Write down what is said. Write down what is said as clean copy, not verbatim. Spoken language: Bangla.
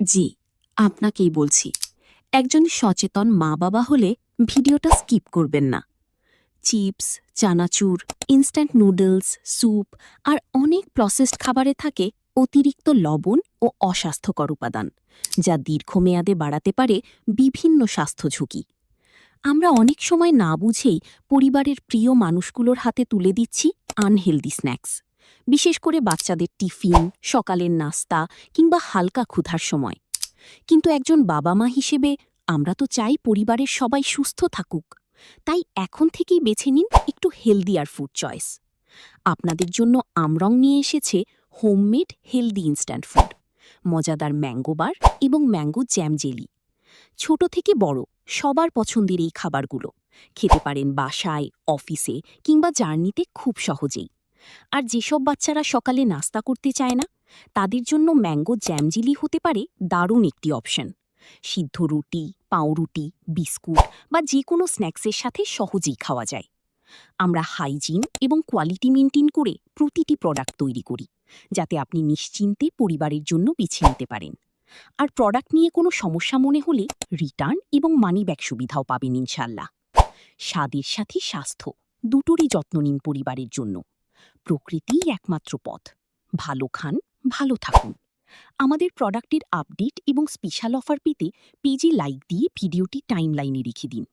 জি, আপনাকেই বলছি। একজন সচেতন মা-বাবা হলে ভিডিওটা স্কিপ করবেন না। চিপস, চানাচুর, ইনস্ট্যান্ট নুডলস, স্যুপ আর অনেক প্রসেসড খাবারে থাকে অতিরিক্ত লবণ ও অস্বাস্থ্যকর উপাদান, যা দীর্ঘমেয়াদে বাড়াতে পারে বিভিন্ন স্বাস্থ্য ঝুঁকি। আমরা অনেক সময় না বুঝেই পরিবারের প্রিয় মানুষগুলোর হাতে তুলে দিচ্ছি আনহেলদি স্ন্যাক্স, বিশেষ করে বাচ্চাদের টিফিন, সকালের নাস্তা কিংবা হালকা ক্ষুধার সময়। কিন্তু একজন বাবা-মা হিসেবে আমরা তো চাই পরিবারের সবাই সুস্থ থাকুক। তাই এখন থেকেই বেছে নিন একটু হেলদিয়ার ফুড চয়েস। আপনাদের জন্য আমরং নিয়ে এসেছে হোমমেড হেলদি ইনস্ট্যান্ট ফুড, মজাদার ম্যাঙ্গো বার এবং ম্যাঙ্গো জ্যাম জেলি। ছোট থেকে বড় সবার পছন্দের এই খাবারগুলো খেতে পারেন বাসায়, অফিসে কিংবা জার্নিতে খুব সহজেই। আর যেসব বাচ্চারা সকালে নাস্তা করতে চায় না, তাদের জন্য ম্যাঙ্গো জ্যাম জেলি হতে পারে দারুণ একটি অপশন। সিদ্ধ রুটি, পাউরুটি, বিস্কুট বা যে কোনো স্ন্যাক্সের সাথে সহজেই খাওয়া যায়। আমরা হাইজিন এবং কোয়ালিটি মেনটেন করে প্রতিটি প্রোডাক্ট তৈরি করি, যাতে আপনি নিশ্চিন্তে পরিবারের জন্য বেছে নিতে পারেন। আর প্রোডাক্ট নিয়ে কোনো সমস্যা মনে হলে রিটার্ন এবং মানি ব্যাক সুবিধাও পাবেন ইনশাল্লাহ। স্বাদের সাথে স্বাস্থ্য দুটোরই যত্ন নিন পরিবারের জন্য। প্রকৃতিই একমাত্র পথ। ভালো খান, ভালো থাকুন। আমাদের প্রোডাক্টের আপডেট এবং স্পেশাল অফার পেতে পেজে লাইক দিয়ে ভিডিওটি টাইমলাইনে রেখে দিন।